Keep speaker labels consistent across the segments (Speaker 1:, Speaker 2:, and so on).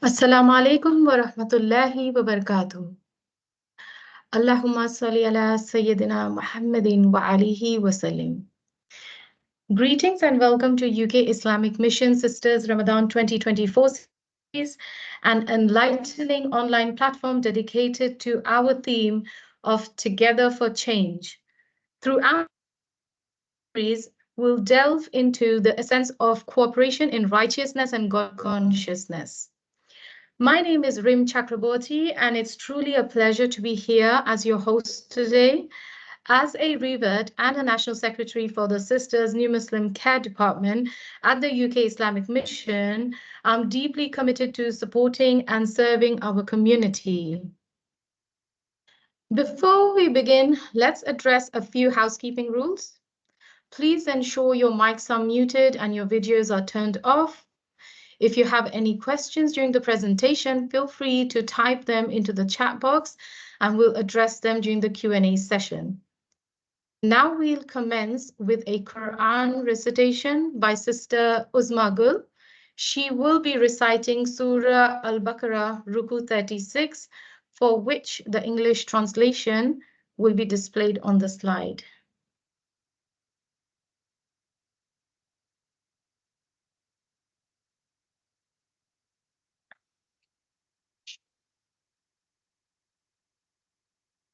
Speaker 1: Assalamu alaikum wa rahmatullahi wa barakatuh. Allahumma salli ala Sayyidina Muhammadin wa alihi wa sallim. Greetings and welcome to UK Islamic Mission Sisters Ramadan 2024 series, an enlightening online platform dedicated to our theme of Together for Change. Throughout the series, we'll delve into the essence of cooperation in righteousness and God consciousness. My name is Rim Chakraborty, and it's truly a pleasure to be here as your host today. As a revert and a National Secretary for the Sisters New Muslim Care Department at the UK Islamic Mission, I'm deeply committed to supporting and serving our community. Before we begin, let's address a few housekeeping rules. Please ensure your mics are muted and your videos are turned off. If you have any questions during the presentation, feel free to type them into the chat box and we'll address them during the Q&A session. Now we'll commence with a Quran recitation by Sister Uzma Gul. She will be reciting Surah Al-Baqarah, Ruku 36, for which the English translation will be displayed on the slide.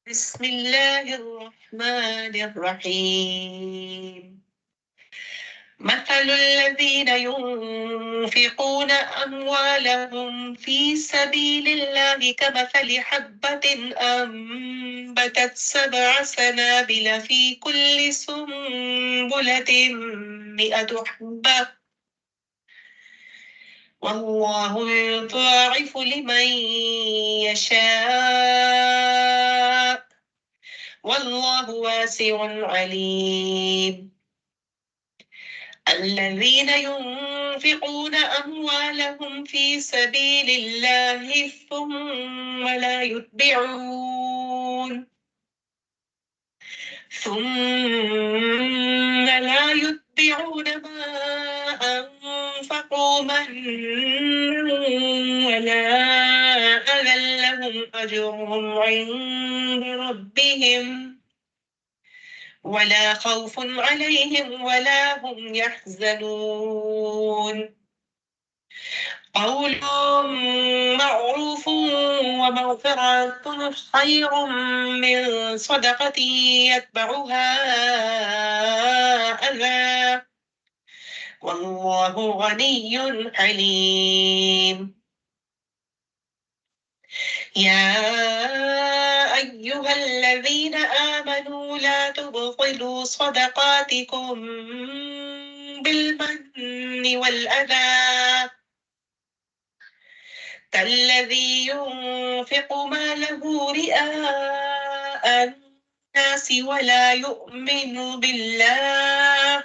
Speaker 2: بسم الله الرحمن الرحيم مثل الذين ينفقون أموالهم في سبيل الله كمثل حبة أنبتت 7 سنابل في كل سنبلة 100 حبة والله يضاعف لمن يشاء والله واسع عليم الذين ينفقون أموالهم في سبيل الله ثم لا يتبعون ما أنفقوا منا ولا أذى لهم أجرهم عند ربهم ولا خوف عليهم ولا هم يحزنون قول معروف ومغفرة خير من صدقة يتبعها أذى والله غني حليم يا أيها الذين آمنوا لا تبطلوا صدقاتكم بالمن والأذى كالذي ينفق ماله رئاء الناس ولا يؤمن بالله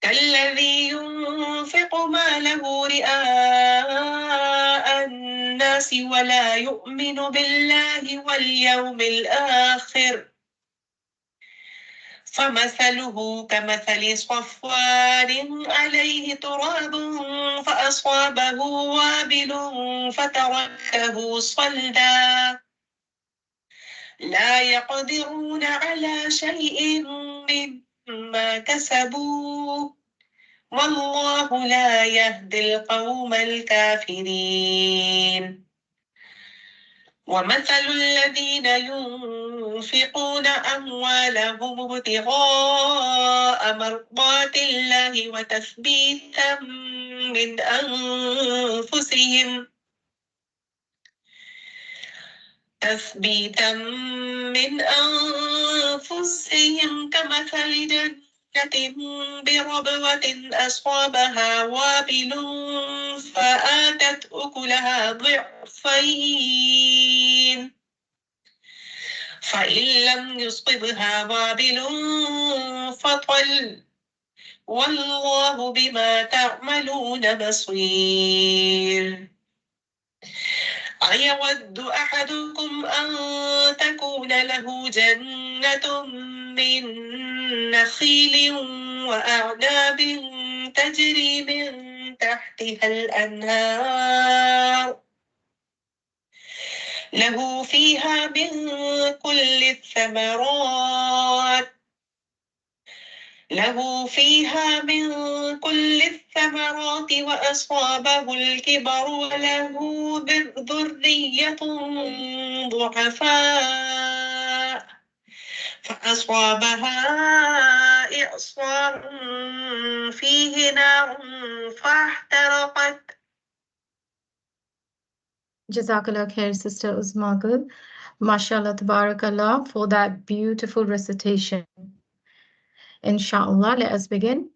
Speaker 2: كالذي ينفق ماله رئاء الناس ولا يؤمن بالله واليوم الآخر فمثله كمثل صفوان عليه تراب فأصابه وابل فتركه صلدا لا يقدرون على شيء مما كسبوا والله لا يهدي القوم الكافرين ومثل الذين ينفقون أموالهم ابتغاء مرضات الله وتثبيتا من أنفسهم كمثل جنة بربوة أصابها وابل فآتت أكلها ضعفين فإن لم يصبها وابل فطل والله بما تعملون بصير أيود أحدكم أن تكون له جنة من نخيل وأعناب تجري من تحتها الأنهار له فيها من كل الثمرات وأصابه الكبر وله ذرية ضعفاء فأصابها إعصار فيه نار فاحترقت.
Speaker 1: Jazakallah khair, Sister Uzmagul. MashaAllah, Tabarakallah, for that beautiful recitation. Inshallah, let us begin.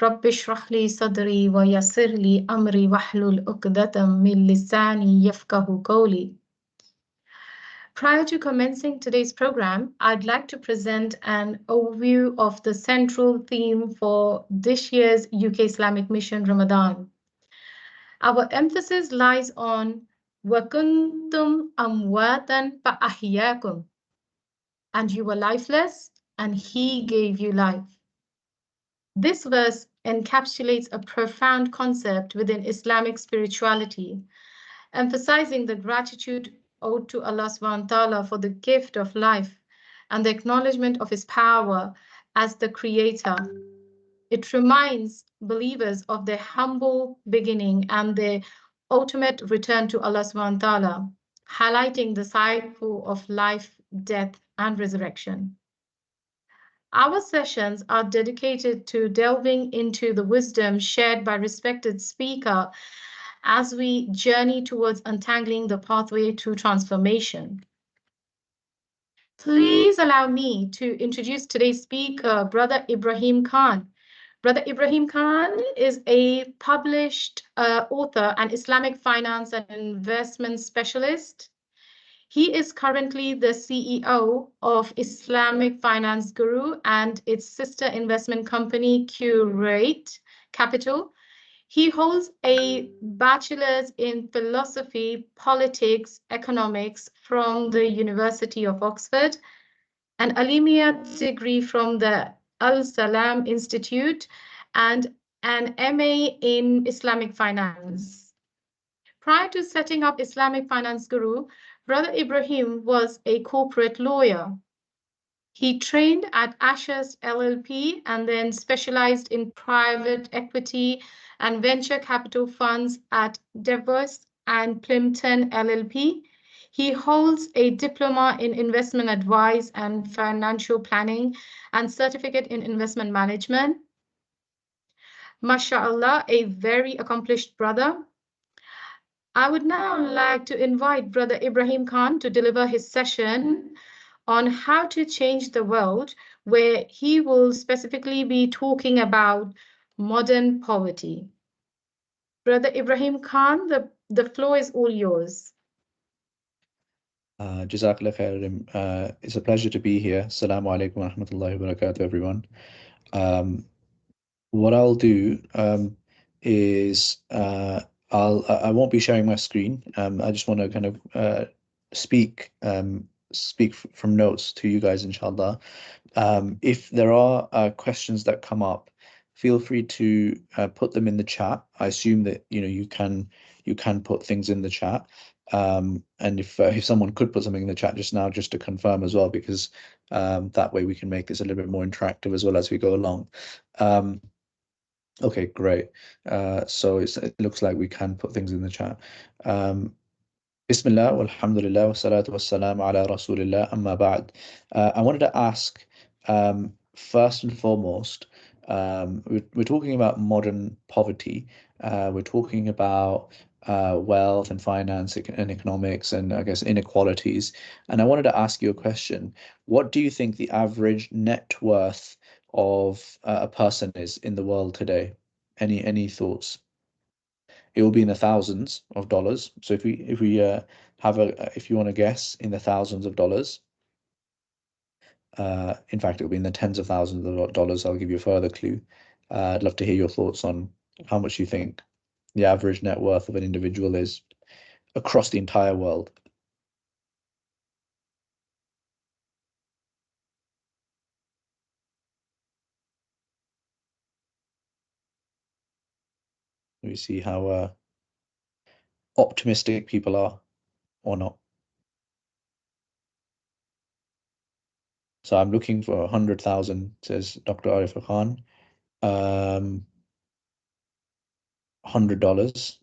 Speaker 1: رب اشرح لي صدري ويسر لي أمري واحلل عقدة من لساني يفقه قولي. Prior to commencing today's program, I'd like to present an overview of the central theme for this year's UK Islamic Mission Ramadan. Our emphasis lies on وَكُنْتُمْ أَمْوَاتًا فَأَحْيَاكُمْ, and you were lifeless, and He gave you life. This verse encapsulates a profound concept within Islamic spirituality, emphasizing the gratitude owed to Allah subhanahu wa ta'ala for the gift of life and the acknowledgement of His power as the Creator. It reminds believers of their humble beginning and their ultimate return to Allah subhanahu wa ta'ala, highlighting the cycle of life, death, and resurrection. Our sessions are dedicated to delving into the wisdom shared by respected speaker as we journey towards untangling the pathway to transformation. Please allow me to introduce today's speaker, Brother Ibrahim Khan. Brother Ibrahim Khan is a published author and Islamic finance and investment specialist. He is currently the CEO of Islamic Finance Guru and its sister investment company, Curate Capital. He holds a bachelor's in philosophy, politics, economics from the University of Oxford, an Alimia degree from the Al Salam Institute, and an MA in Islamic finance. Prior to setting up Islamic Finance Guru, Brother Ibrahim was a corporate lawyer. He trained at Ashurst LLP and then specialized in private equity and venture capital funds at Devos and Plimpton LLP. He holds a diploma in investment advice and financial planning and certificate in investment management. MashaAllah, a very accomplished brother. I would now like to invite Brother Ibrahim Khan to deliver his session on how to change the world, where he will specifically be talking about modern poverty. Brother Ibrahim Khan, the floor is all yours.
Speaker 3: Jazakallah khair. It's a pleasure to be here. Assalamu alaikum wa rahmatullahi wa barakatuh, everyone. What I'll do is I won't be sharing my screen. I just want to kind of speak from notes to you guys, inshallah. If there are questions that come up, feel free to put them in the chat. I assume that you can put things in the chat. And if someone could put something in the chat just now, just to confirm as well, because that way we can make this a little bit more interactive as well as we go along. Okay, great. So it looks like we can put things in the chat. Bismillah, walhamdulillah, wassalatu wassalamu ala rasulillah, amma ba'd. I wanted to ask, first and foremost, we're talking about modern poverty. We're talking about wealth and finance and economics and, I guess, inequalities. And I wanted to ask you a question. What do you think the average net worth of a person is in the world today? Any thoughts? It will be in the thousands of dollars. So if we if you want to guess, in the thousands of dollars. In fact, it will be in the tens of thousands of dollars. I'll give you a further clue. I'd love to hear your thoughts on how much you think the average net worth of an individual is across the entire world. me see how optimistic people are or not. So I'm looking for 100,000, says Dr. Arif Khan. $100.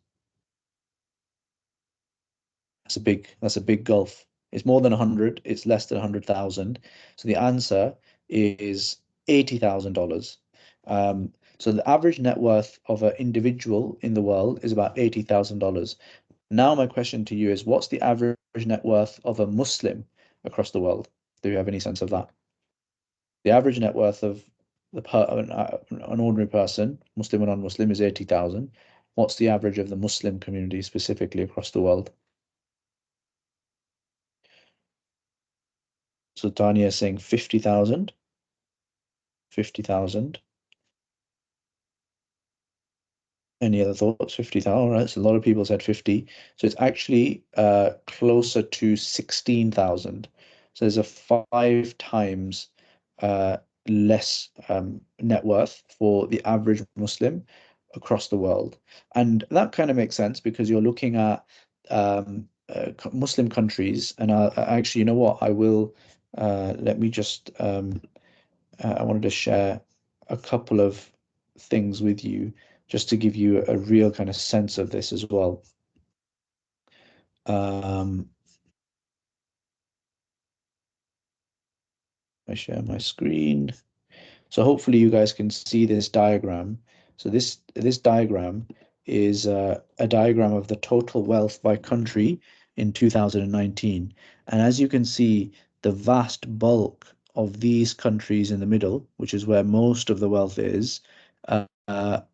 Speaker 3: That's a big gulf. It's more than 100, it's less than 100,000. So the answer is $80,000. So the average net worth of an individual in the world is about $80,000. Now my question to you is, what's the average net worth of a Muslim across the world? Do you have any sense of that? The average net worth of an ordinary person, Muslim or non-Muslim, is 80,000. What's the average of the Muslim community specifically across the world? So Tanya is saying 50,000. 50,000. Any other thoughts? 50,000. All right. So a lot of people said 50. So it's actually closer to 16,000. So there's a 5 times less net worth for the average Muslim across the world. And that kind of makes sense because you're looking at Muslim countries. And actually, you know what? I will let me just I wanted to share a couple of things with you just to give you a real kind of sense of this as well. I share my screen. So hopefully you guys can see this diagram. So this diagram is a diagram of the total wealth by country in 2019. And as you can see, the vast bulk of these countries in the middle, which is where most of the wealth is, are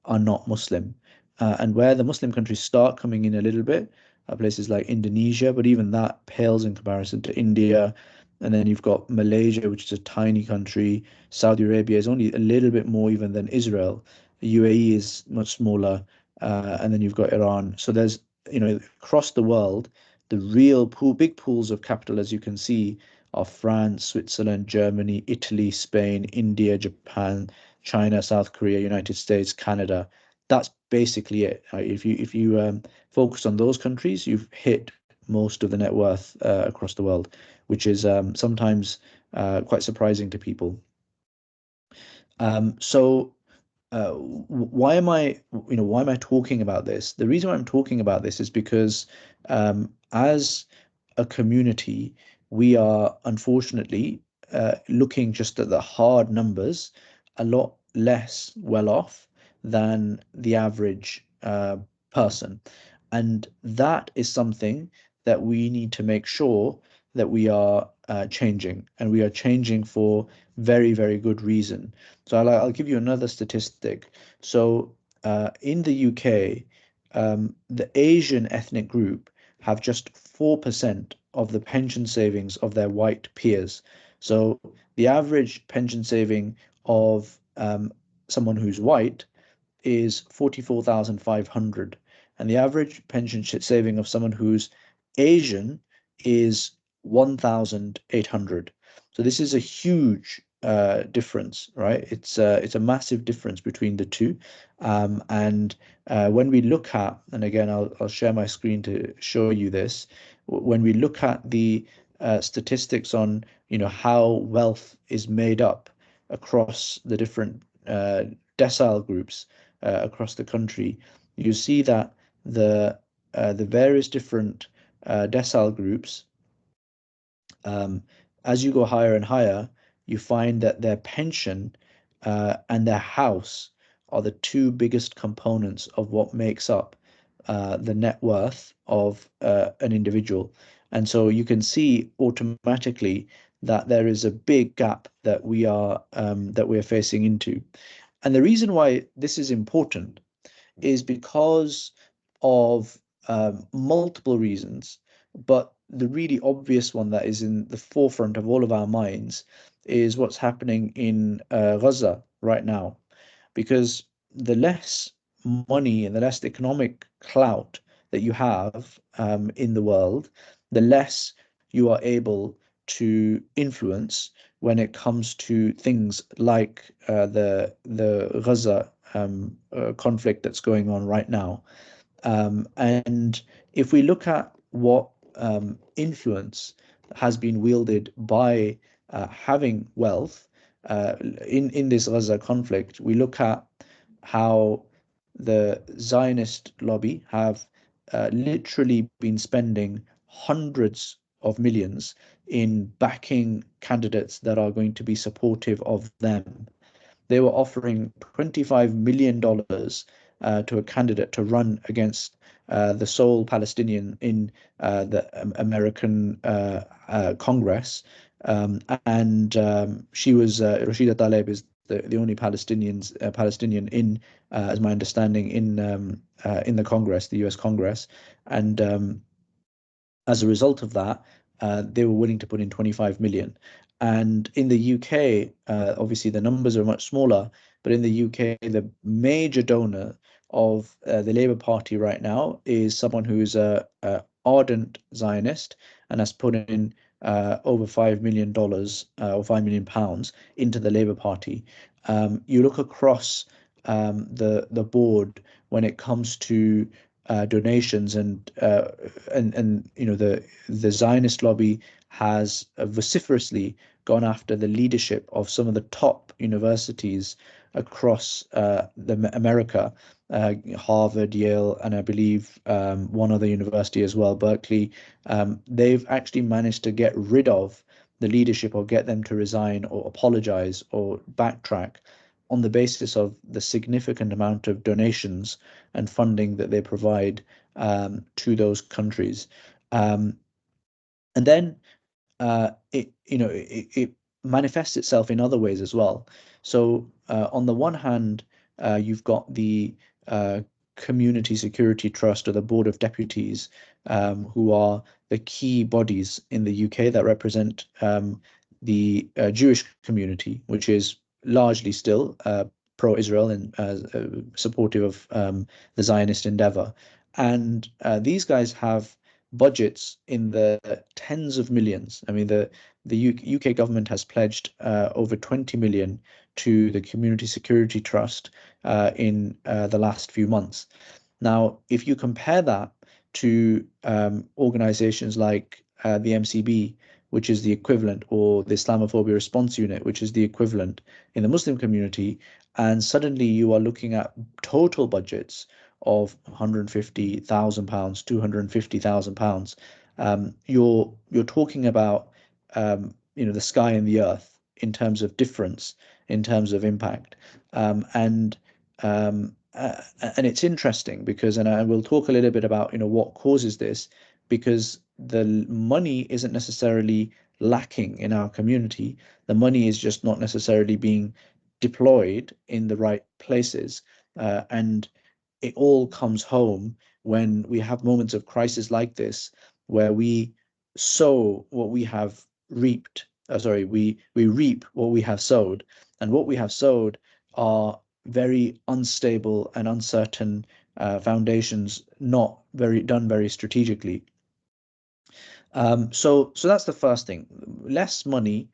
Speaker 3: not Muslim. And where the Muslim countries start coming in a little bit are places like Indonesia, but even that pales in comparison to India. And then you've got Malaysia, which is a tiny country. Saudi Arabia is only a little bit more even than Israel. The UAE is much smaller. And then you've got Iran. So there's, across the world, the real big pools of capital, as you can see, are France, Switzerland, Germany, Italy, Spain, India, Japan, China, South Korea, United States, Canada. That's basically it. If you focus on those countries, you've hit most of the net worth across the world, which is sometimes quite surprising to people. So why am I talking about this? The reason why I'm talking about this is because as a community, we are unfortunately looking just at the hard numbers, a lot less well off than the average person. And that is something that we need to make sure that we are changing, and we are changing for very, very good reason. So I'll give you another statistic. So in the UK, the Asian ethnic group have just 4% of the pension savings of their white peers. So the average pension saving of someone who's white is 44,500, and the average pension saving of someone who's Asian is 1,800. So this is a huge difference, right? It's a massive difference between the two. And when we look at, and again, I'll share my screen to show you this. When we look at the statistics on, how wealth is made up across the different decile groups across the country, you see that the various different decile groups, as you go higher and higher, you find that their pension and their house are the two biggest components of what makes up the net worth of an individual. And so you can see automatically that there is a big gap that we're facing into. And the reason why this is important is because of multiple reasons, but the really obvious one that is in the forefront of all of our minds is what's happening in Gaza right now. Because the less money and the less economic clout that you have in the world, the less you are able to influence when it comes to things like the Gaza conflict that's going on right now. And if we look at what influence has been wielded by having wealth in this Gaza conflict, we look at how the Zionist lobby have literally been spending hundreds of millions in backing candidates that are going to be supportive of them. They were offering $25 million to a candidate to run against the sole Palestinian in the American Congress. And she was Rashida Tlaib is the only Palestinian in, as my understanding, in the Congress, the U.S. Congress, and as a result of that, they were willing to put in 25 million. And in the UK, obviously the numbers are much smaller, but in the UK, the major donor of the Labour Party right now is someone who's a ardent Zionist and has put in over $5 million or £5 million into the Labour Party. You look across the board when it comes to donations and you know the Zionist lobby has vociferously gone after the leadership of some of the top universities across America, Harvard, Yale, and I believe one other university as well, Berkeley. They've actually managed to get rid of the leadership or get them to resign or apologize or backtrack on the basis of the significant amount of donations and funding that they provide to those countries. And then it manifests itself in other ways as well. So on the one hand, you've got the Community Security Trust or the Board of Deputies, who are the key bodies in the UK that represent the Jewish community, which is largely still pro-Israel and supportive of the Zionist endeavor. And these guys have budgets in the tens of millions. I mean, the UK government has pledged over 20 million to the Community Security Trust in the last few months. Now, if you compare that to organizations like the MCB, which is the equivalent, or the Islamophobia Response Unit, which is the equivalent in the Muslim community, and suddenly you are looking at total budgets of £150,000, £250,000, you're talking about the sky and the earth in terms of difference, in terms of impact, um, and it's interesting because, and I will talk a little bit about what causes this, because the money isn't necessarily lacking in our community. The money is just not necessarily being deployed in the right places, and it all comes home when we have moments of crisis like this, where we sow what we have reaped. Sorry, we reap what we have sowed, and what we have sowed are very unstable and uncertain foundations, not very strategically. So that's the first thing. Less money,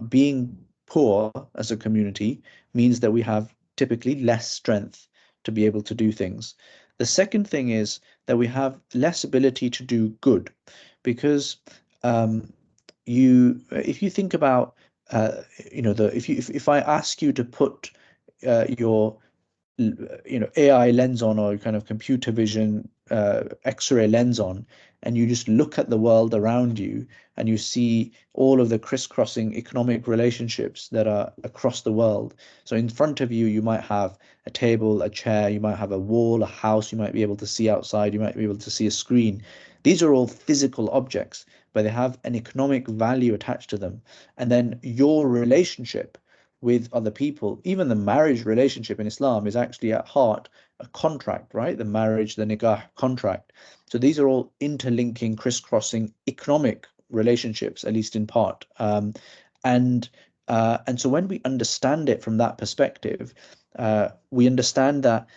Speaker 3: being poor as a community means that we have typically less strength to be able to do things. The second thing is that we have less ability to do good, because if you think about if I ask you to put your AI lens on, or kind of computer vision X-ray lens on, and you just look at the world around you and you see all of the crisscrossing economic relationships that are across the world. So in front of you, you might have a table, a chair, you might have a wall, a house, you might be able to see outside, you might be able to see a screen. These are all physical objects, but they have an economic value attached to them. And then your relationship with other people, even the marriage relationship in Islam is actually at heart a contract, right? The marriage, the nikah contract. So these are all interlinking, crisscrossing economic relationships, at least in part. And so when we understand it from that perspective, we understand that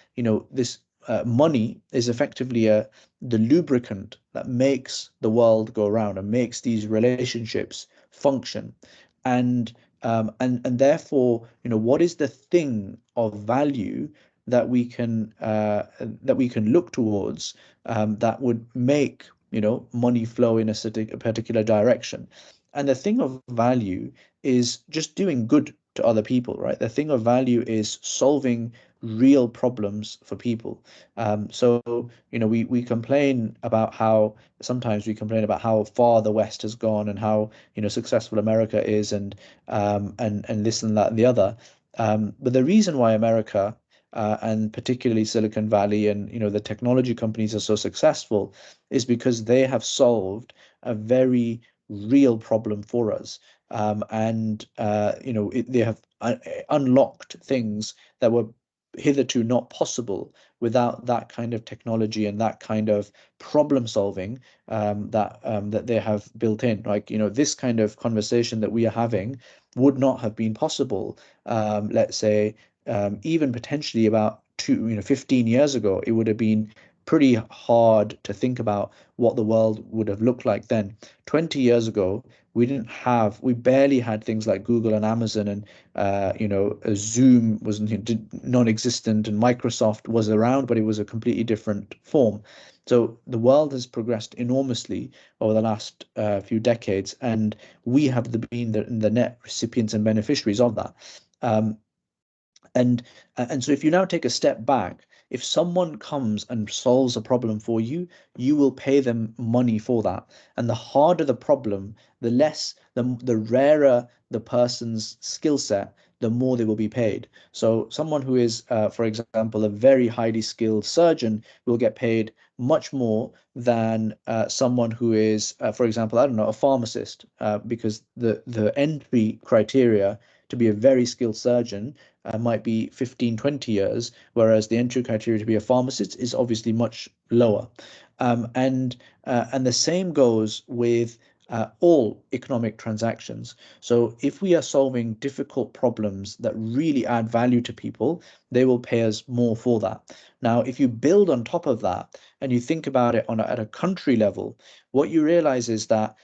Speaker 3: this money is effectively the lubricant that makes the world go around and makes these relationships function. And And therefore, what is the thing of value that we can look towards, that would make money flow in a particular direction. And the thing of value is just doing good to other people, right? The thing of value is solving real problems for people. So, we complain about how sometimes we complain about how far the West has gone and how, successful America is, and this and that and the other. But the reason why America, and particularly Silicon Valley and the technology companies are so successful is because they have solved a very real problem for us. And they have unlocked things that were hitherto not possible without that kind of technology and that kind of problem solving, that they have built in. Like, this kind of conversation that we are having would not have been possible, let's say, even potentially about 15 years ago. It would have been pretty hard to think about what the world would have looked like then. 20 years ago, we barely had things like Google and Amazon, and Zoom was non-existent, and Microsoft was around, but it was a completely different form. So the world has progressed enormously over the last few decades, and we have been the net recipients and beneficiaries of that. Um, and so if you now take a step back, if someone comes and solves a problem for you, you will pay them money for that. And the harder the problem, the rarer the person's skill set, the more they will be paid. So someone who is, for example, a very highly skilled surgeon will get paid much more than someone who is, for example, I don't know, a pharmacist, because the entry criteria to be a very skilled surgeon might be 15, 20 years, whereas the entry criteria to be a pharmacist is obviously much lower. And the same goes with all economic transactions. So if we are solving difficult problems that really add value to people, they will pay us more for that. Now, if you build on top of that and you think about it at a country level, what you realize is that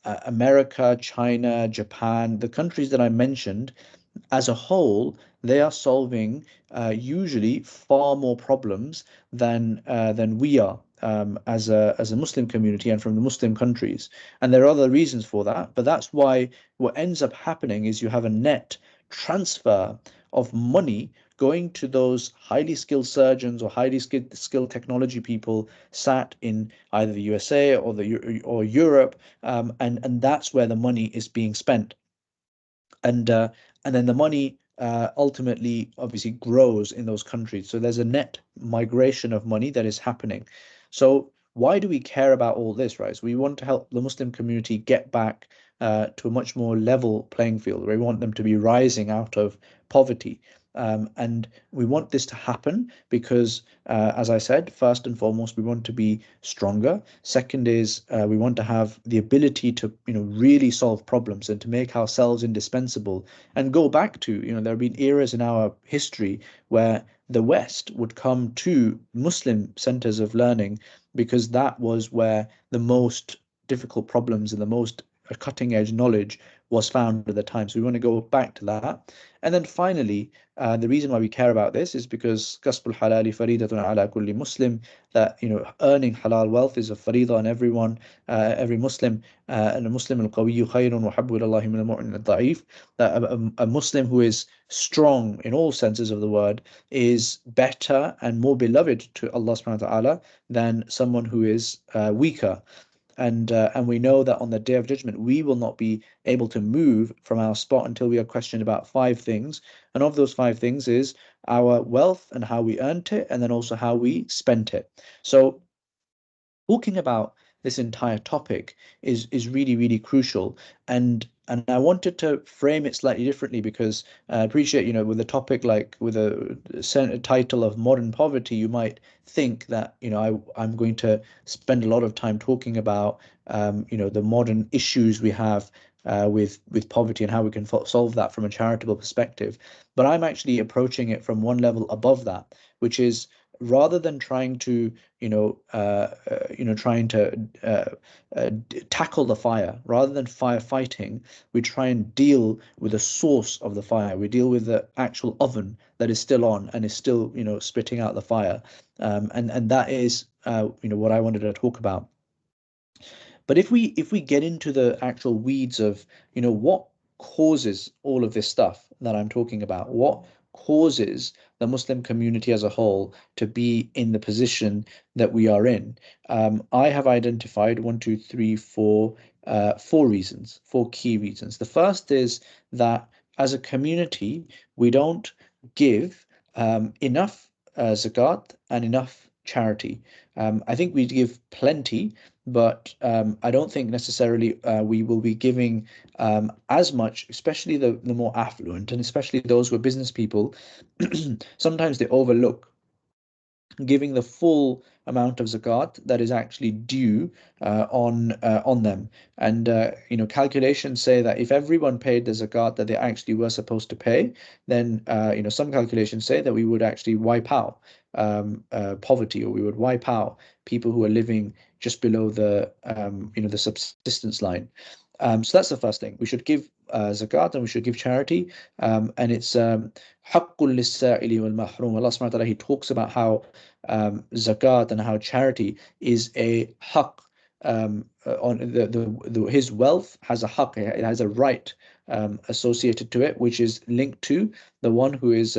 Speaker 3: America, China, Japan, the countries that I mentioned, as a whole, they are solving usually far more problems than we are, as a Muslim community and from the Muslim countries. And there are other reasons for that, but that's why what ends up happening is you have a net transfer of money going to those highly skilled surgeons or highly skilled technology people sat in either the USA or Europe, and that's where the money is being spent. And uh, and then the money ultimately obviously grows in those countries. So there's a net migration of money that is happening. So why do we care about all this, right? So we want to help the Muslim community get back to a much more level playing field. We want them to be rising out of poverty. And we want this to happen because, as I said, first and foremost, we want to be stronger. Second is we want to have the ability to, really solve problems and to make ourselves indispensable and go back to, there have been eras in our history where the West would come to Muslim centers of learning because that was where the most difficult problems and the most cutting edge knowledge was found at the time. So we want to go back to that. And then finally, the reason why we care about this is because kasbul halali faridatun ala kulli Muslim, that earning halal wealth is a farida on everyone, every Muslim, and a Muslim al-qawiyyu khayrun wa habbu ilallahi min al-mu'min al-da'if, that a Muslim who is strong in all senses of the word is better and more beloved to Allah subhanahu wa ta'ala than someone who is weaker. And we know that on the day of judgment, we will not be able to move from our spot until we are questioned about five things. And of those five things is our wealth and how we earned it, and then also how we spent it. So talking about this entire topic is really, really crucial. And I wanted to frame it slightly differently because I appreciate, with a topic like with a title of modern poverty, you might think that, I'm going to spend a lot of time talking about, the modern issues we have with poverty and how we can solve that from a charitable perspective. But I'm actually approaching it from one level above that, which is rather than trying to, trying to tackle the fire, rather than firefighting, we try and deal with the source of the fire. We deal with the actual oven that is still on and is still, spitting out the fire. And that is, what I wanted to talk about. But if we get into the actual weeds of, what causes all of this stuff that I'm talking about, what causes the Muslim community as a whole to be in the position that we are in, I have identified one, two, three, four reasons, four key reasons. The first is that as a community, we don't give enough zakat and enough charity. I think we give plenty, but I don't think necessarily we will be giving as much, especially the more affluent and especially those who are business people. Sometimes they overlook giving the full amount of zakat that is actually due on them. And calculations say that if everyone paid the zakat that they actually were supposed to pay, then some calculations say that we would actually wipe out poverty, or we would wipe out people who are living just below the subsistence line. So that's the first thing. We should give zakat and we should give charity. And it's haqqul lis-sa'ili wal mahrum. Allah subhanahu wa ta'ala, He talks about how zakat and how charity is a haqq. On his wealth has a haqq, it has a right associated to it, which is linked to the one who is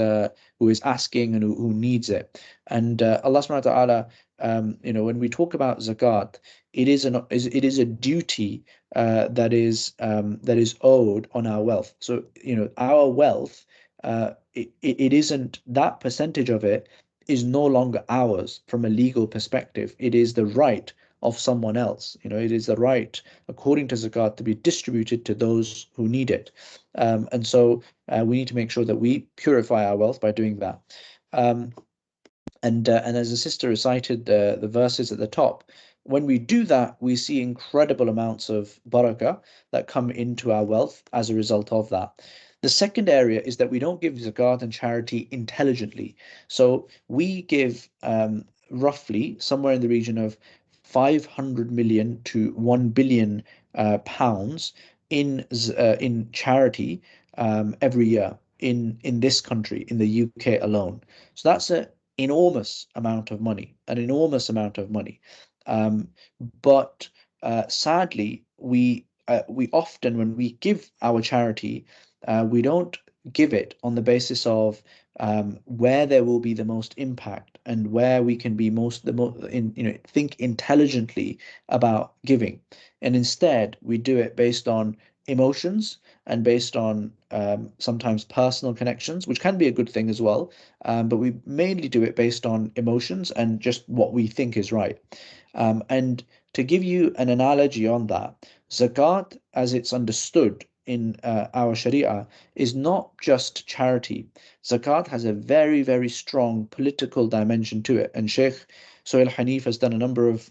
Speaker 3: asking and who needs it. And Allah subhanahu wa ta'ala, when we talk about zakat, it is a duty that is owed on our wealth. So our wealth, it isn't, that percentage of it is no longer ours from a legal perspective. It is the right of someone else. It is the right, according to zakat, to be distributed to those who need it. And so we need to make sure that we purify our wealth by doing that. And as the sister recited the verses at the top, when we do that, we see incredible amounts of barakah that come into our wealth as a result of that. The second area is that we don't give zakat and charity intelligently. So we give roughly somewhere in the region of 500 million to 1 billion pounds in charity every year in this country, in the UK alone. So that's an enormous amount of money, an enormous amount of money. But sadly, we often, when we give our charity, we don't give it on the basis of where there will be the most impact and where we can be think intelligently about giving. And instead, we do it based on emotions and based on sometimes personal connections, which can be a good thing as well. But we mainly do it based on emotions and just what we think is right. And to give you an analogy on that, zakat, as it's understood in our Sharia, is not just charity. Zakat has a very, very strong political dimension to it. And Sheikh Sohail Hanif has done a number of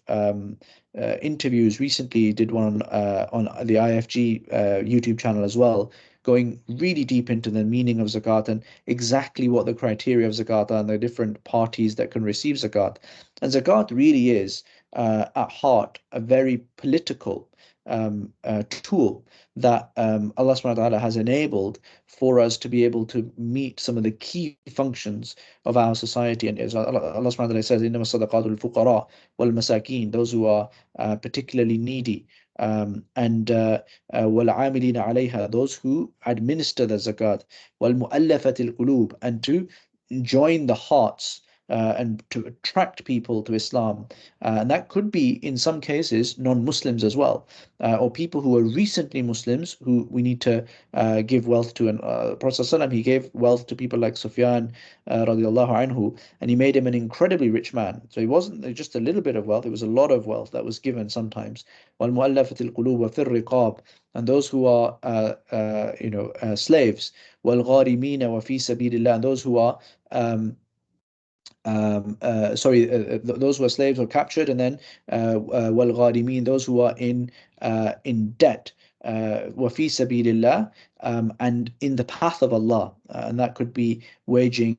Speaker 3: interviews. Recently, did one on the IFG YouTube channel as well, going really deep into the meaning of zakat and exactly what the criteria of zakat are and the different parties that can receive zakat. And zakat really is, at heart, a very political tool that Allah subhanahu wa ta'ala has enabled for us to be able to meet some of the key functions of our society. And as Allah subhanahu wa ta'ala says, إِنَّمَا الصَّدَقَاتُ الْفُقَرَاءِ وَالْمَسَاكِينَ, those who are particularly needy, and وَالْعَامِلِينَ عَلَيْهَا, those who administer the zakat, وَالْمُؤَلَّفَةِ الْقُلُوبِ, and to join the hearts and to attract people to Islam. And that could be, in some cases, non-Muslims as well, or people who are recently Muslims who we need to give wealth to. And Prophet ﷺ, he gave wealth to people like Sufyan radiallahu anhu, and he made him an incredibly rich man. So he wasn't just a little bit of wealth, it was a lot of wealth that was given sometimes. وَالْمُؤَلَّفَةِ الْقُلُوبِ وَفِي الرِّقَابِ, and those who are slaves. وَالْغَارِمِينَ وَفِي سَبِيلِ اللَّهِ, and those who are those who are slaves or captured, and then wal those who are in debt وَفِي سَبِيلِ اللَّهِ, and in the path of Allah. And that could be waging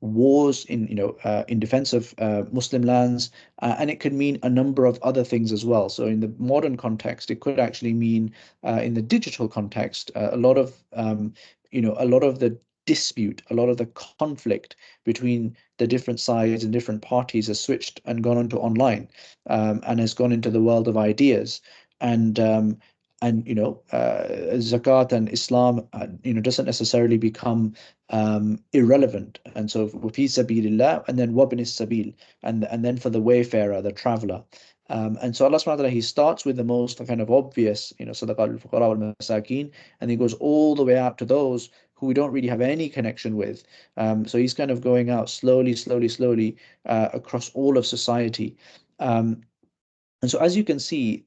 Speaker 3: wars in defense of Muslim lands, and it could mean a number of other things as well. So in the modern context, it could actually mean in the digital context a lot of a lot of the dispute, a lot of the conflict between the different sides and different parties has switched and gone onto online, and has gone into the world of ideas. And zakat and Islam doesn't necessarily become irrelevant. And so fi sabilillah, and then wabn sabil, and then for the wayfarer, the traveler. And so Allah subhanahu wa ta'ala, he starts with the most kind of obvious, sadaqat al-fuqara wal-masakeen, and he goes all the way out to those who we don't really have any connection with. So he's kind of going out slowly, slowly, slowly across all of society. Um, and so, as you can see,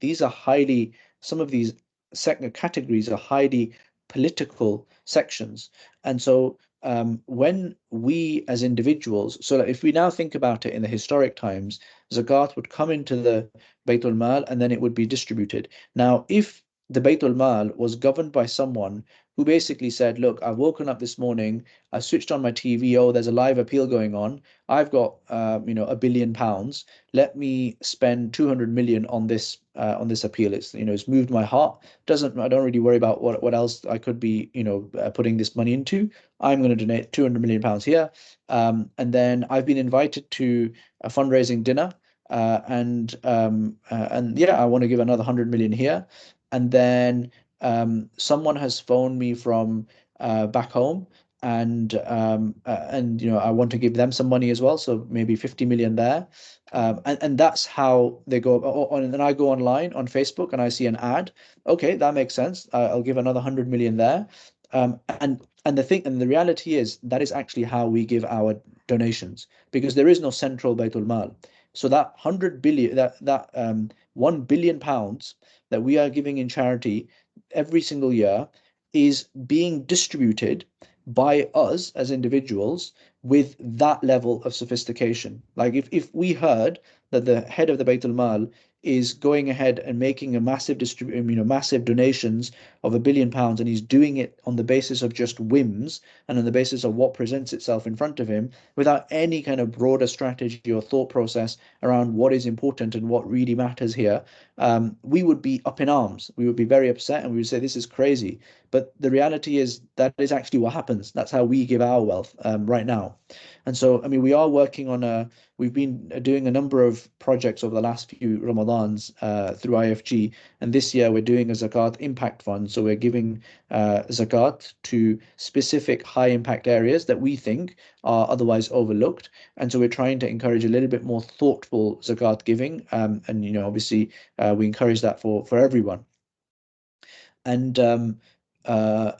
Speaker 3: some of these categories are highly political sections. And so, when we as individuals, so that if we now think about it in the historic times, zakat would come into the Baytul Mal and then it would be distributed. Now, if the Baytul Mal was governed by someone who basically said, look, I've woken up this morning, I switched on my TV, oh, there's a live appeal going on. I've got, £1 billion. Let me spend 200 million on this appeal. It's moved my heart. I don't really worry about what else I could be putting this money into. I'm going to donate 200 million pounds here. And then I've been invited to a fundraising dinner, and yeah, I want to give another 100 million here. And then someone has phoned me from back home, and I want to give them some money as well, so maybe 50 million there. And that's how they go. And then I go online on Facebook and I see an ad. Okay, that makes sense. I'll give another 100 million there. And the reality is that is actually how we give our donations, because there is no central Baitul Mal. So that 100 billion, that 1 billion pounds that we are giving in charity every single year is being distributed by us as individuals with that level of sophistication. Like if we heard that the head of the Baitul Mal is going ahead and making a massive donations of £1 billion, and he's doing it on the basis of just whims and on the basis of what presents itself in front of him without any kind of broader strategy or thought process around what is important and what really matters here, we would be up in arms. We would be very upset and we would say, this is crazy. But the reality is that is actually what happens. That's how we give our wealth right now. And so, I mean, we've been doing a number of projects over the last few Ramadans through IFG. And this year we're doing a Zakat Impact Fund. So we're giving Zakat to specific high impact areas that we think are otherwise overlooked. And so we're trying to encourage a little bit more thoughtful Zakat giving. And obviously, we encourage that for everyone. And uh,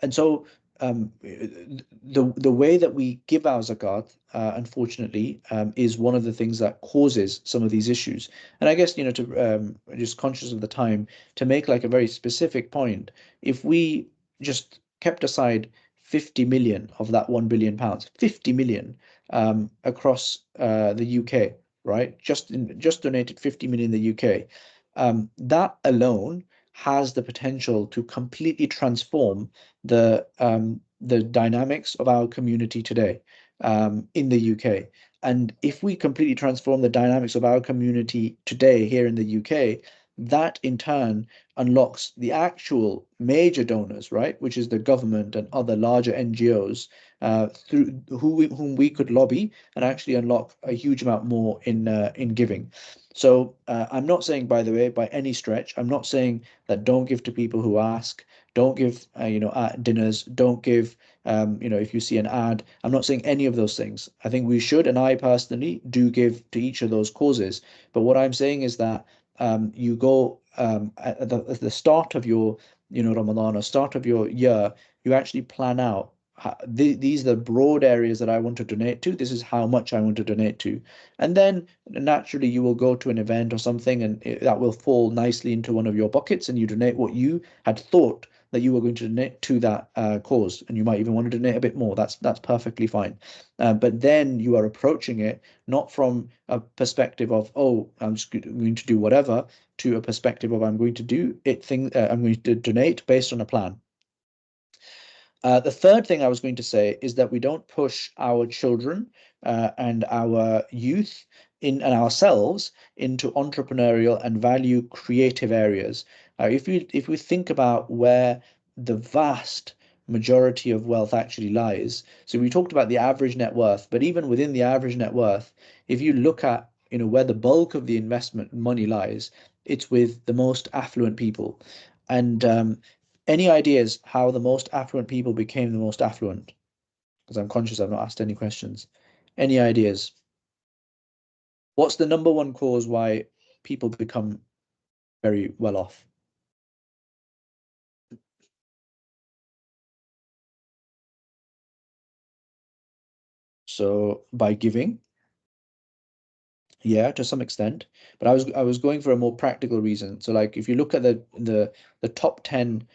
Speaker 3: and so the way that we give our zakat, unfortunately, is one of the things that causes some of these issues. And I guess to just conscious of the time, to make like a very specific point, if we just kept aside 50 million of that 1 billion pounds, 50 million across the UK, right? Just donated 50 million in the UK. That alone has the potential to completely transform the dynamics of our community today in the UK. And if we completely transform the dynamics of our community today here in the UK, that in turn unlocks the actual major donors, right, which is the government and other larger NGOs, through whom we could lobby and actually unlock a huge amount more in giving. So I'm not saying, by the way, by any stretch, I'm not saying that don't give to people who ask, don't give, at dinners, don't give, if you see an ad. I'm not saying any of those things. I think we should, and I personally do give to each of those causes. But what I'm saying is that you go at the start of your, Ramadan, or start of your year, you actually plan out. These are the broad areas that I want to donate to. This is how much I want to donate to. And then naturally you will go to an event or something, and that will fall nicely into one of your buckets, and you donate what you had thought that you are going to donate to that cause, and you might even want to donate a bit more. That's perfectly fine. But then you are approaching it not from a perspective of, oh, I'm just going to do whatever, to a perspective of I'm going to do it I'm going to donate based on a plan. The third thing I was going to say is that we don't push our children and our youth and ourselves into entrepreneurial and value creative areas. If we think about where the vast majority of wealth actually lies, so we talked about the average net worth, but even within the average net worth, if you look at where the bulk of the investment money lies, it's with the most affluent people. And any ideas how the most affluent people became the most affluent? Because I'm conscious I've not asked any questions. Any ideas? What's the number one cause why people become very well off? So by giving, yeah, to some extent. But I was going for a more practical reason. So like if you look at the top 10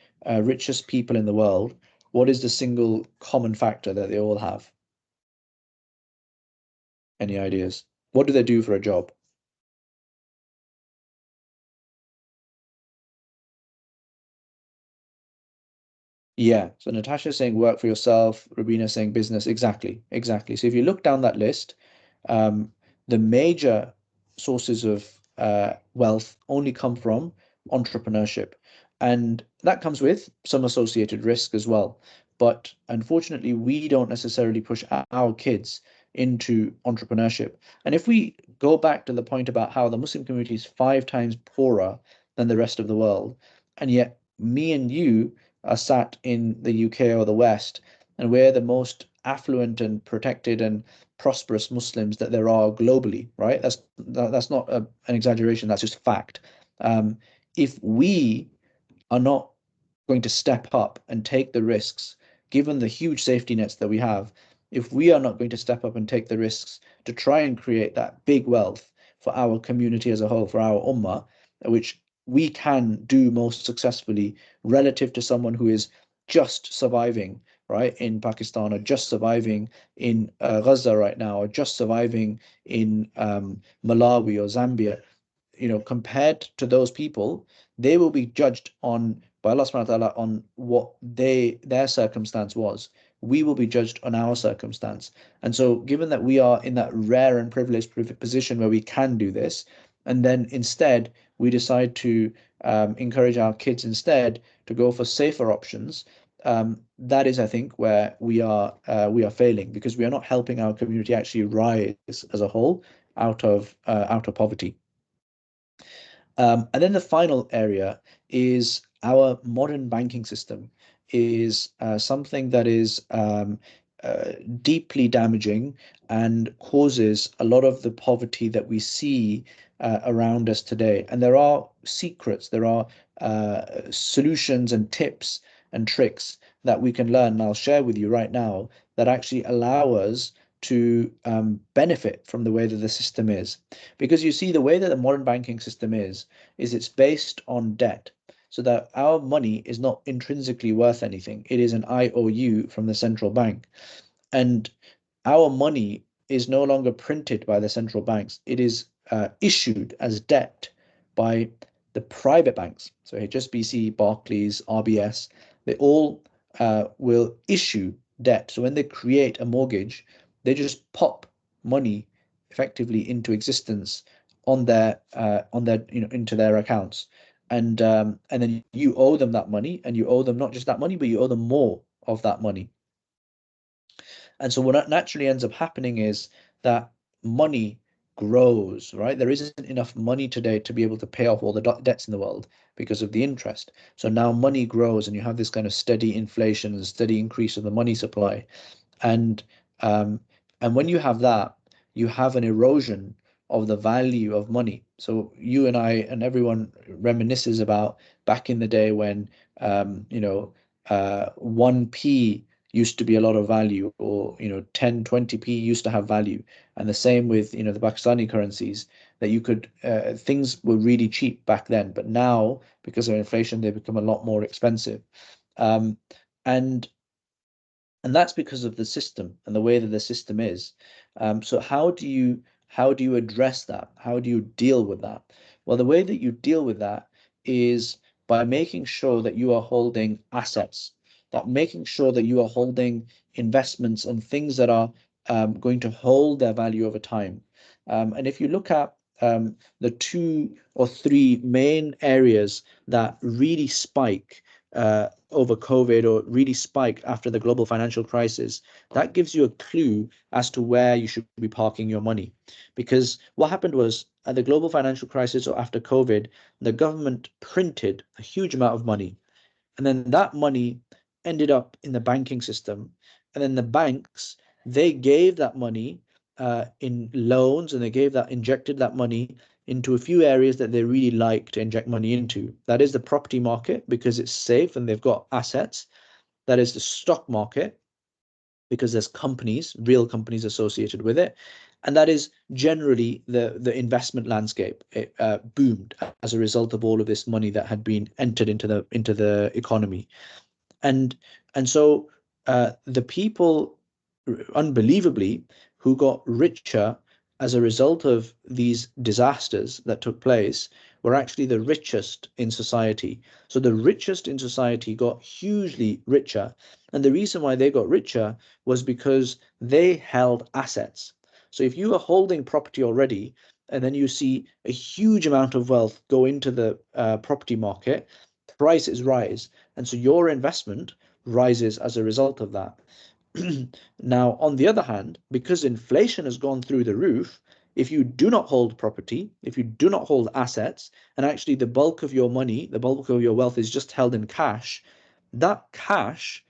Speaker 3: richest people in the world, what is the single common factor that they all have? Any ideas? What do they do for a job? Yeah. So Natasha's saying work for yourself, Rubina saying business. Exactly. Exactly. So if you look down that list, um, the major sources of wealth only come from entrepreneurship. And that comes with some associated risk as well. But unfortunately, we don't necessarily push our kids into entrepreneurship. And if we go back to the point about how the Muslim community is 5 times poorer than the rest of the world, and yet me and you are sat in the UK or the West, and we're the most affluent and protected and prosperous Muslims that there are globally, right? That's not an exaggeration. That's just fact. If we are not going to step up and take the risks, given the huge safety nets that we have, if we are not going to step up and take the risks to try and create that big wealth for our community as a whole, for our ummah, which we can do most successfully relative to someone who is just surviving, right, in Pakistan, or just surviving in Gaza right now, or just surviving in Malawi or Zambia, compared to those people, they will be judged on by Allah subhanahu wa ta'ala on what their circumstance was. We will be judged on our circumstance. And so given that we are in that rare and privileged position where we can do this, and then instead we decide to encourage our kids instead to go for safer options, that is, I think, where we are failing, because we are not helping our community actually rise as a whole out of poverty. And then the final area is our modern banking system is something that is deeply damaging and causes a lot of the poverty that we see around us today. And there are secrets, there are solutions and tips and tricks that we can learn, and I'll share with you right now, that actually allow us to benefit from the way that the system is. Because you see, the way that the modern banking system is it's based on debt. So that our money is not intrinsically worth anything. It is an IOU from the central bank. And our money is no longer printed by the central banks. It is issued as debt by the private banks. So HSBC, Barclays, RBS, they all will issue debt. So when they create a mortgage, they just pop money effectively into existence on their into their accounts. And then you owe them that money, and you owe them not just that money, but you owe them more of that money. And so what naturally ends up happening is that money grows, right? There isn't enough money today to be able to pay off all the debts in the world because of the interest. So now money grows, and you have this kind of steady inflation and steady increase of the money supply. And um, and when you have that, you have an erosion of the value of money. So you and I and everyone reminisces about back in the day when 1p used to be a lot of value, or 10, 20p used to have value. And the same with the Pakistani currencies, that you could things were really cheap back then, but now because of inflation they become a lot more expensive. And and that's because of the system and the way that the system is. So how do you address that? How do you deal with that? Well, the way that you deal with that is by making sure that you are holding assets, that making sure that you are holding investments and things that are going to hold their value over time. And if you look at the 2 or 3 main areas that really spike over COVID or really spike after the global financial crisis, that gives you a clue as to where you should be parking your money. Because what happened was at the global financial crisis or after COVID, the government printed a huge amount of money. And then that money ended up in the banking system. And then the banks, they gave that money in loans, and they injected that money into a few areas that they really like to inject money into. That is the property market because it's safe and they've got assets. That is the stock market because there's companies, real companies associated with it. And that is generally the investment landscape. It boomed as a result of all of this money that had been entered into the economy. And and so the people, unbelievably, who got richer as a result of these disasters that took place were actually the richest in society. So the richest in society got hugely richer. And the reason why they got richer was because they held assets. So if you are holding property already, and then you see a huge amount of wealth go into the property market, prices rise. And so your investment rises as a result of that. Now, on the other hand, because inflation has gone through the roof, if you do not hold property, if you do not hold assets, and actually the bulk of your money, the bulk of your wealth is just held in cash, that cash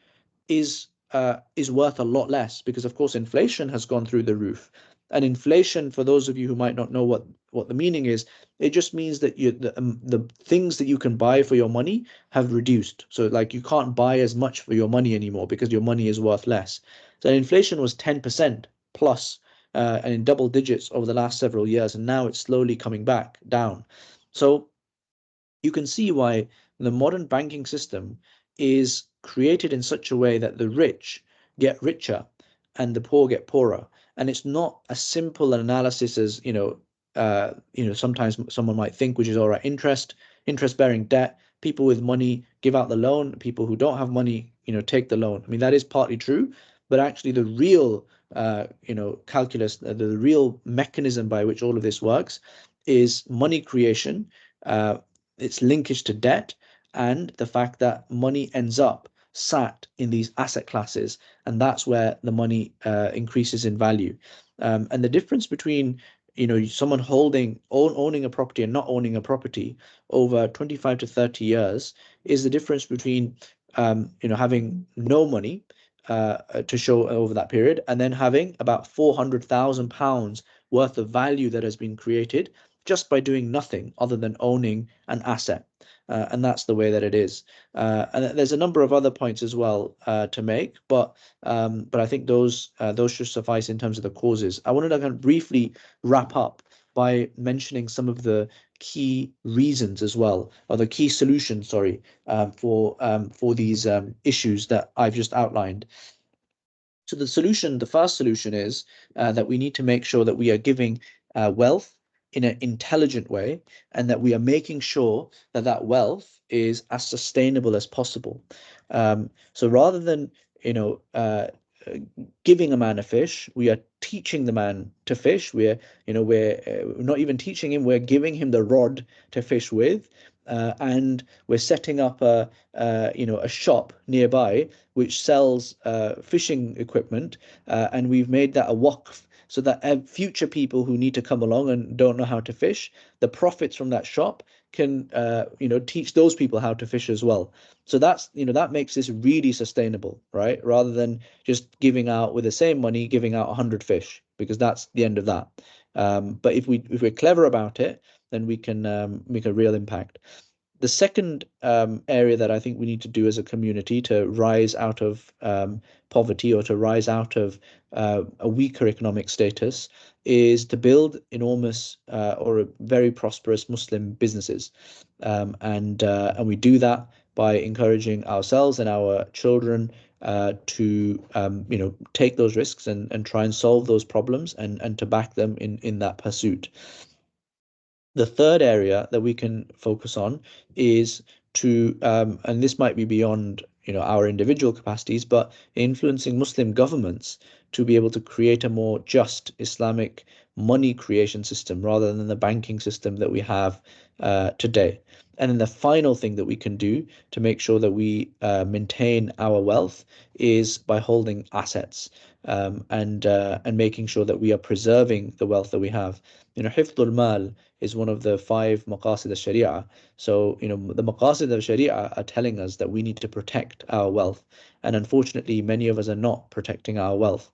Speaker 3: is worth a lot less because, of course, inflation has gone through the roof. And inflation, for those of you who might not know what the meaning is, it just means that the things that you can buy for your money have reduced. So, like, you can't buy as much for your money anymore because your money is worth less. So inflation was 10% plus, and in double digits over the last several years, and now it's slowly coming back down. So you can see why the modern banking system is created in such a way that the rich get richer and the poor get poorer. And it's not a simple analysis as, sometimes someone might think, which is all right, interest-bearing debt, people with money give out the loan, people who don't have money, take the loan. I mean, that is partly true, but actually the real, calculus, the real mechanism by which all of this works is money creation, its linkage to debt, and the fact that money ends up sat in these asset classes, and that's where the money increases in value. And the difference between someone owning a property and not owning a property over 25 to 30 years is the difference between having no money to show over that period and then having about £400,000 worth of value that has been created just by doing nothing other than owning an asset. And that's the way that it is. And there's a number of other points as well to make, but I think those should suffice in terms of the causes. I wanted to kind of briefly wrap up by mentioning some of the key reasons as well, or the key solutions, sorry, for these issues that I've just outlined. So the first solution is that we need to make sure that we are giving wealth in an intelligent way, and that we are making sure that that wealth is as sustainable as possible. So rather than giving a man a fish, we are teaching the man to fish. We're not even teaching him; we're giving him the rod to fish with, and we're setting up a shop nearby which sells fishing equipment, and we've made that a waqf so that future people who need to come along and don't know how to fish, the profits from that shop can teach those people how to fish as well. So that makes this really sustainable, right? Rather than just giving out with the same money, giving out 100 fish, because that's the end of that. But if we're clever about it, then we can make a real impact. The second area that I think we need to do as a community to rise out of poverty, or to rise out of a weaker economic status, is to build enormous or very prosperous Muslim businesses, and we do that by encouraging ourselves and our children to take those risks and try and solve those problems and to back them in that pursuit. The third area that we can focus on is to, and this might be beyond our individual capacities, but influencing Muslim governments to be able to create a more just Islamic money creation system rather than the banking system that we have today. And then the final thing that we can do to make sure that we maintain our wealth is by holding assets and making sure that we are preserving the wealth that we have. Hifdul mal is one of the five maqasid al-sharia. So, the maqasid of sharia are telling us that we need to protect our wealth. And unfortunately, many of us are not protecting our wealth.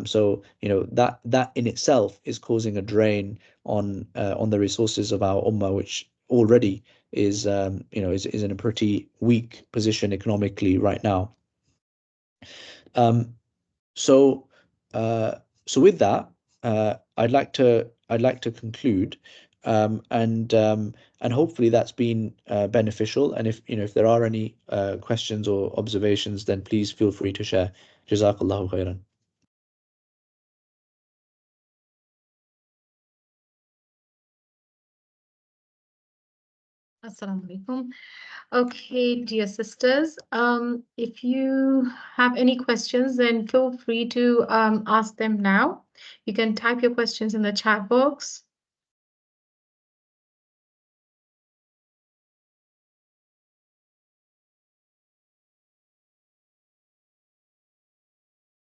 Speaker 3: So, that in itself is causing a drain on the resources of our ummah, which already is in a pretty weak position economically right now. Um, so, with that, I'd like to conclude, and hopefully that's been beneficial. And if there are any questions or observations, then please feel free to share. Jazakallahu khairan.
Speaker 1: Assalamu alaikum. Okay, dear sisters, if you have any questions, then feel free to ask them now. You can type your questions in the chat box.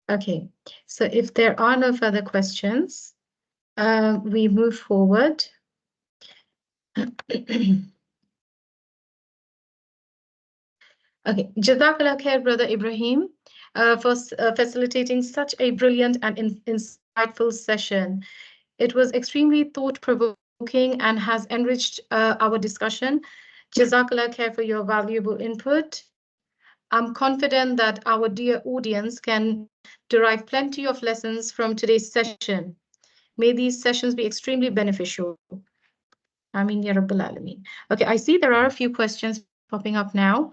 Speaker 1: Okay, so if there are no further questions, we move forward. Okay, Jazakallah khair, Brother Ibrahim, for facilitating such a brilliant and insightful session. It was extremely thought-provoking and has enriched our discussion. Jazakallah khair for your valuable input. I'm confident that our dear audience can derive plenty of lessons from today's session. May these sessions be extremely beneficial. Ameen ya Rabbal Alameen. Okay, I see there are a few questions popping up now.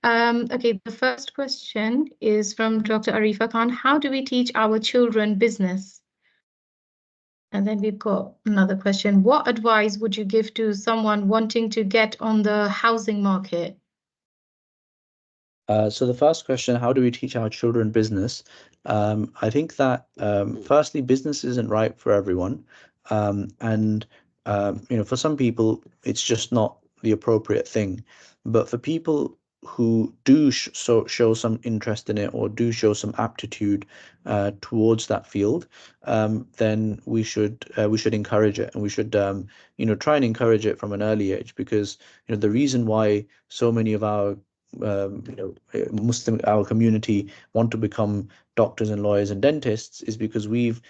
Speaker 1: Okay, the first question is from Dr. Arifa Khan. How do we teach our children business? And then we've got another question. What advice would you give to someone wanting to get on the housing market?
Speaker 3: So the first question, how do we teach our children business? I think that firstly, business isn't right for everyone. And for some people, it's just not the appropriate thing. But for people who do show some interest in it or do show some aptitude towards that field, then we should encourage it, and we should try and encourage it from an early age, because the reason why so many of our our community want to become doctors and lawyers and dentists is because we've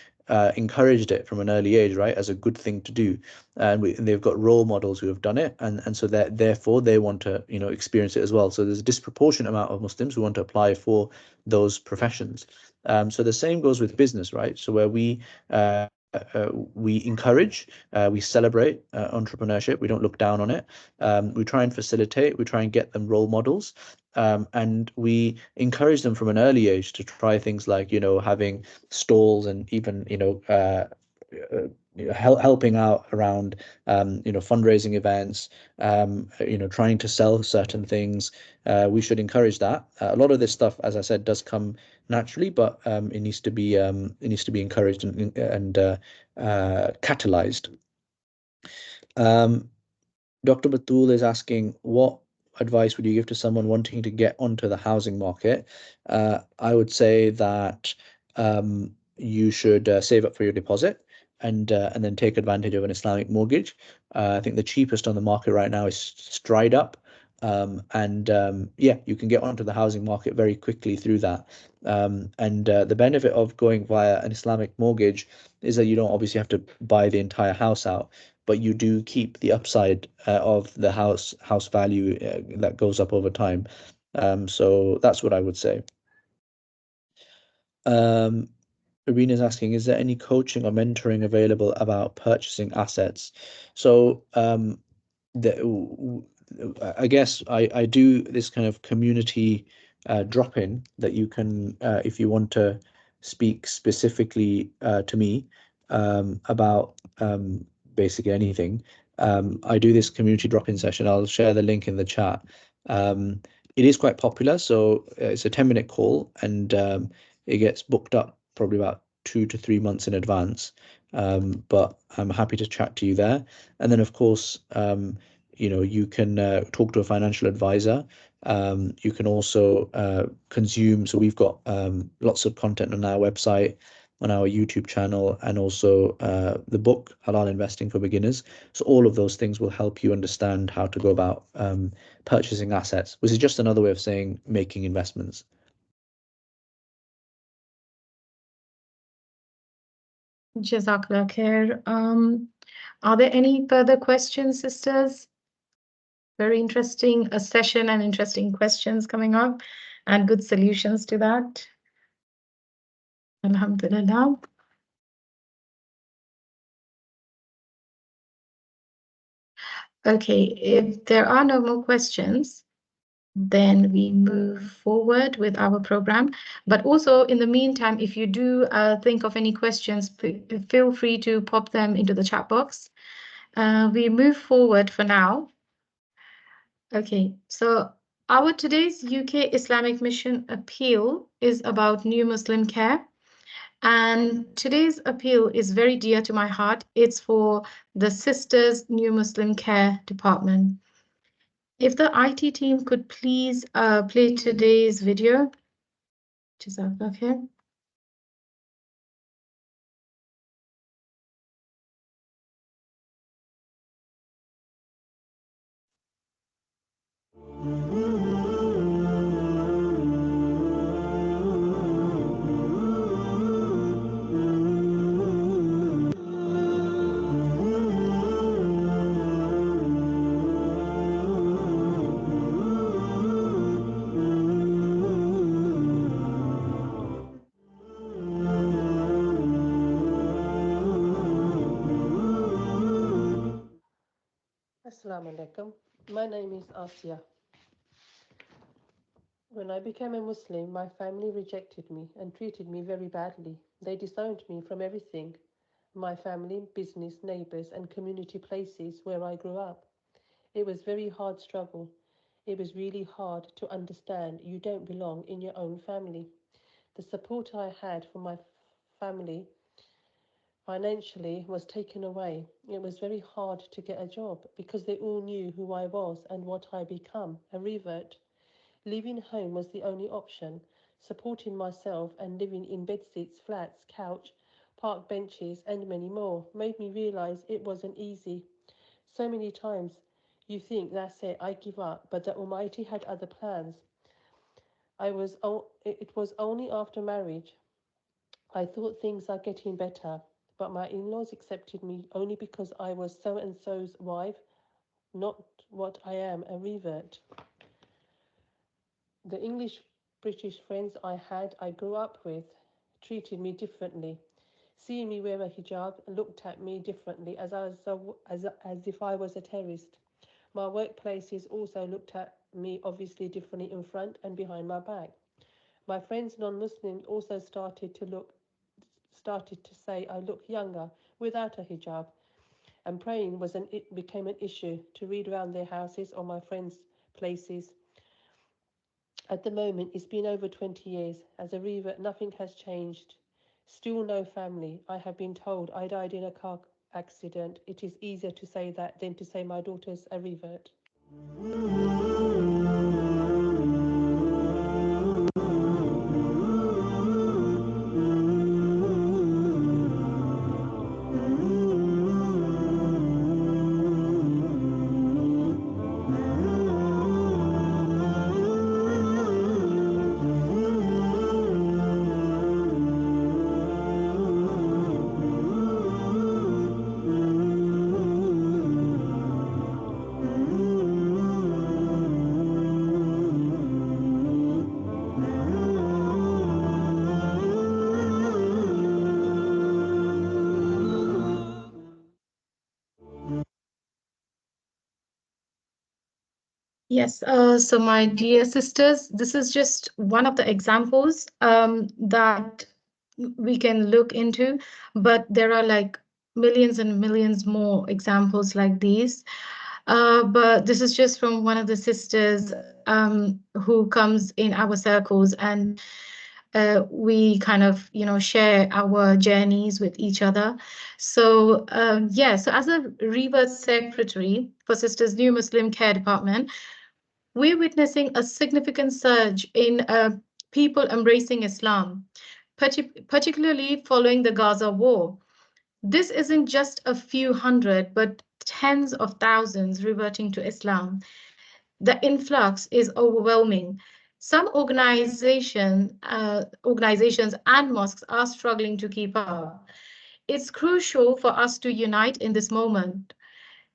Speaker 3: encouraged it from an early age, right, as a good thing to do, and they've got role models who have done it, and so that therefore they want to experience it as well. So there's a disproportionate amount of Muslims who want to apply for those professions. So the same goes with business, right? So where we encourage, we celebrate entrepreneurship. We don't look down on it. We try and facilitate. We try and get them role models, and we encourage them from an early age to try things like having stalls, and even helping out around fundraising events, trying to sell certain things. We should encourage that. A lot of this stuff, as I said, does come naturally, but it needs to be encouraged and catalyzed. Dr. Batul is asking, what advice would you give to someone wanting to get onto the housing market? I would say that you should save up for your deposit, and then take advantage of an Islamic mortgage. I think the cheapest on the market right now is Stride Up. And yeah, you can get onto the housing market very quickly through that. And the benefit of going via an Islamic mortgage is that you don't obviously have to buy the entire house out, but you do keep the upside of the house value that goes up over time. So that's what I would say. Irina is asking, is there any coaching or mentoring available about purchasing assets? So I guess I do this kind of community drop-in that you can, if you want to speak specifically to me about basically anything. I do this community drop-in session. I'll share the link in the chat. Um, it is quite popular, so it's a 10-minute call, and it gets booked up probably about 2 to 3 months in advance. But I'm happy to chat to you there. And then, of course, you can talk to a financial advisor. You can also consume. So we've got lots of content on our website, on our YouTube channel, and also the book Halal Investing for Beginners. So all of those things will help you understand how to go about purchasing assets, which is just another way of saying making investments.
Speaker 1: Jazakallah khair. Are there any further questions, sisters? Very interesting a session and interesting questions coming up and good solutions to that. Alhamdulillah. Okay, if there are no more questions, then we move forward with our program. But also, in the meantime, if you do think of any questions, feel free to pop them into the chat box. We move forward for now. Okay, so our today's UK Islamic Mission appeal is about New Muslim Care. And today's appeal is very dear to my heart. It's for the Sisters New Muslim Care Department. If the IT team could please play today's video. Jazakallah khair.
Speaker 4: Assalamu alaikum. My name is Asya. When I became a Muslim, my family rejected me and treated me very badly. They disowned me from everything: my family, business, neighbors, and community places where I grew up. It was very hard struggle. It was really hard to understand you don't belong in your own family. The support I had from my family financially was taken away. It was very hard to get a job because they all knew who I was and what I become, a revert. Leaving home was the only option. Supporting myself and living in bedsitter, flats, couch, park benches, and many more made me realize it wasn't easy. So many times you think that's it, I give up, but the Almighty had other plans. It was only after marriage I thought things are getting better, but my in-laws accepted me only because I was so and so's wife, not what I am, a revert. The English British friends I grew up with, treated me differently. Seeing me wear a hijab looked at me differently as if I was a terrorist. My workplaces also looked at me obviously differently in front and behind my back. My friends non-Muslims also started to say I look younger without a hijab, and praying it became an issue to read around their houses or my friends' places. At the moment, it's been over 20 years. As a revert, nothing has changed. Still no family. I have been told I died in a car accident. It is easier to say that than to say my daughter's a revert.
Speaker 1: Yes, so my dear sisters, this is just one of the examples that we can look into, but there are like millions and millions more examples like these. But this is just from one of the sisters who comes in our circles, and we kind of, share our journeys with each other. So, yeah, so as a Rebirth Secretary for Sisters New Muslim Care Department, we're witnessing a significant surge in people embracing Islam, particularly following the Gaza war. This isn't just a few hundred, but tens of thousands reverting to Islam. The influx is overwhelming. Some organizations and mosques are struggling to keep up. It's crucial for us to unite in this moment.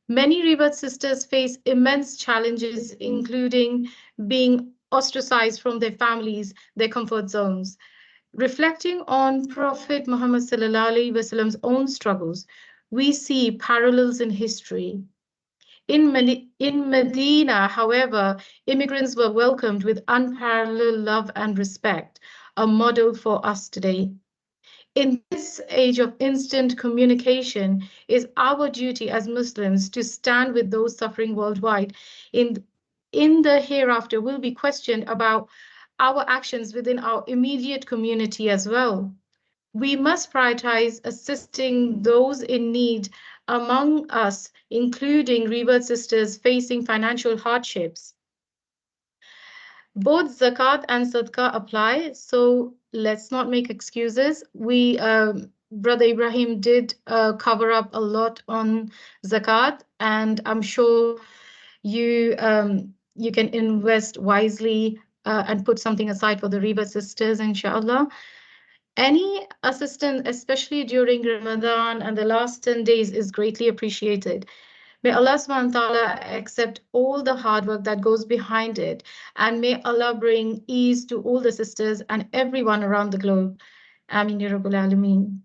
Speaker 1: Many rebirth sisters face immense challenges, including being ostracized from their families, their comfort zones. Reflecting on Prophet Muhammad Sallallahu Alaihi Wasallam's own struggles, we see parallels in history. In Medina, however, immigrants were welcomed with unparalleled love and respect, a model for us today. In this age of instant communication, is our duty as Muslims to stand with those suffering worldwide. In, in the hereafter, we'll be questioned about our actions within our immediate community as well. We must prioritize assisting those in need among us, including rebirth sisters facing financial hardships. Both zakat and sadaqah apply, so let's not make excuses. Brother Ibrahim did cover up a lot on zakat, and I'm sure you can invest wisely and put something aside for the rebirth sisters, inshallah. Any assistance, especially during Ramadan and the last 10 days, is greatly appreciated. May Allah subhanahu wa ta'ala accept all the hard work that goes behind it, and may Allah bring ease to all the sisters and everyone around the globe. Ameen ya Rabbal Alameen.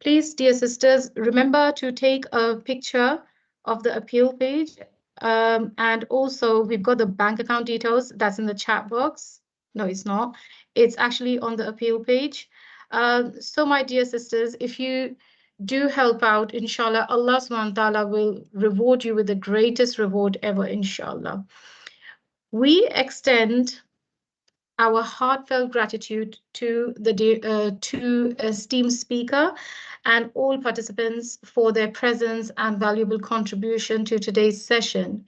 Speaker 1: Please, dear sisters, remember to take a picture of the appeal page. And also, we've got the bank account details that's in the chat box. No, it's not. It's actually on the appeal page. So, my dear sisters, if you do help out, inshallah, Allah subhanahu wa ta'ala will reward you with the greatest reward ever, inshallah. We extend our heartfelt gratitude to the esteemed speaker and all participants for their presence and valuable contribution to today's session.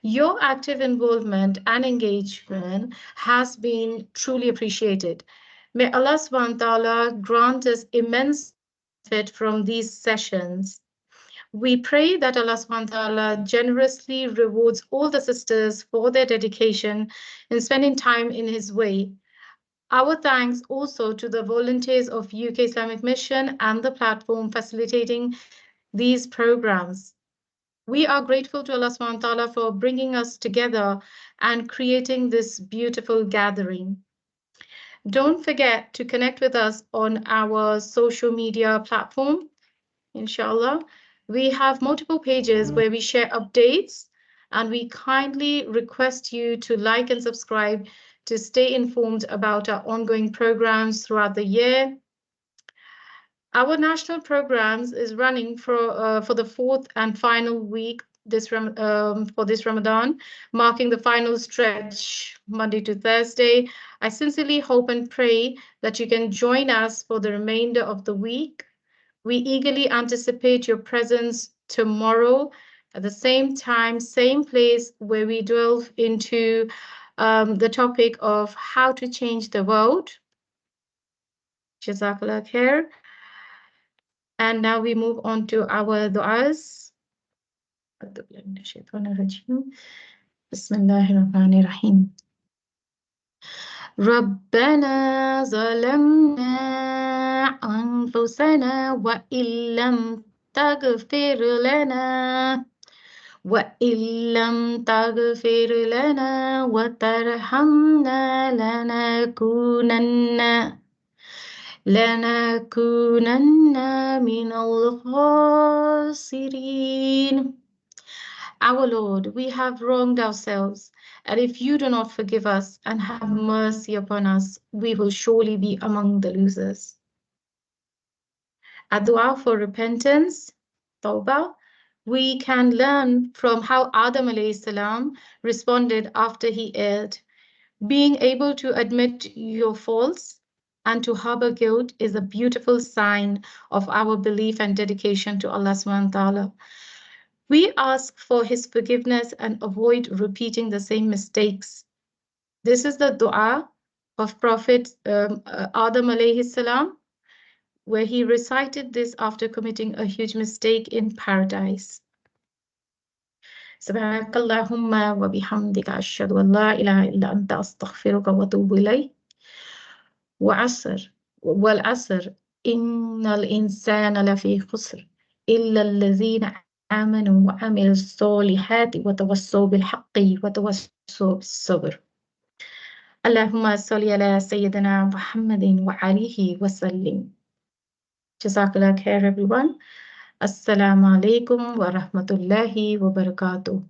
Speaker 1: Your active involvement and engagement has been truly appreciated. May Allah subhanahu wa ta'ala grant us immense benefit from these sessions. We pray that Allah subhanahu wa ta'ala generously rewards all the sisters for their dedication in spending time in His way. Our thanks also to the volunteers of UK Islamic Mission and the platform facilitating these programs. We are grateful to Allah subhanahu wa ta'ala for bringing us together and creating this beautiful gathering. Don't forget to connect with us on our social media platform, inshallah. We have multiple pages where we share updates, and we kindly request you to like and subscribe to stay informed about our ongoing programs throughout the year. Our national programs is running for the fourth and final week for this Ramadan, marking the final stretch, Monday to Thursday. I sincerely hope and pray that you can join us for the remainder of the week. We eagerly anticipate your presence tomorrow at the same time, same place, where we delve into the topic of how to change the world. Jazakallah khair. And now we move on to our du'as. Bismillahirrahmanirrahim. ربنا ظلمنا أنفسنا وإن لم تغفر لنا وترحمنا لنكونن من الخاسرين. Our Lord, we have wronged ourselves, and if you do not forgive us and have mercy upon us, we will surely be among the losers. A dua for repentance, tawbah, we can learn from how Adam alayhi salam responded after he erred. Being able to admit your faults and to harbor guilt is a beautiful sign of our belief and dedication to Allah subhanahu wa ta'ala. We ask for his forgiveness and avoid repeating the same mistakes. This is the dua of Prophet Adam alayhi salam, where he recited this after committing a huge mistake in paradise. سبحانك اللهم وبحمدك أشهد أن لا إله إلا أنت أستغفرك وأتوب إليك والعصر إن الإنسان لفي خسر إلا الذين آمنوا وعملوا الصالحات وتوصوا بالحق وتوصوا بالصبر. اللهم صل على سيدنا محمد وعليه وسلم. Jazakallah khair everyone. Assalamu alaikum wa rahmatullahi wa barakatuh.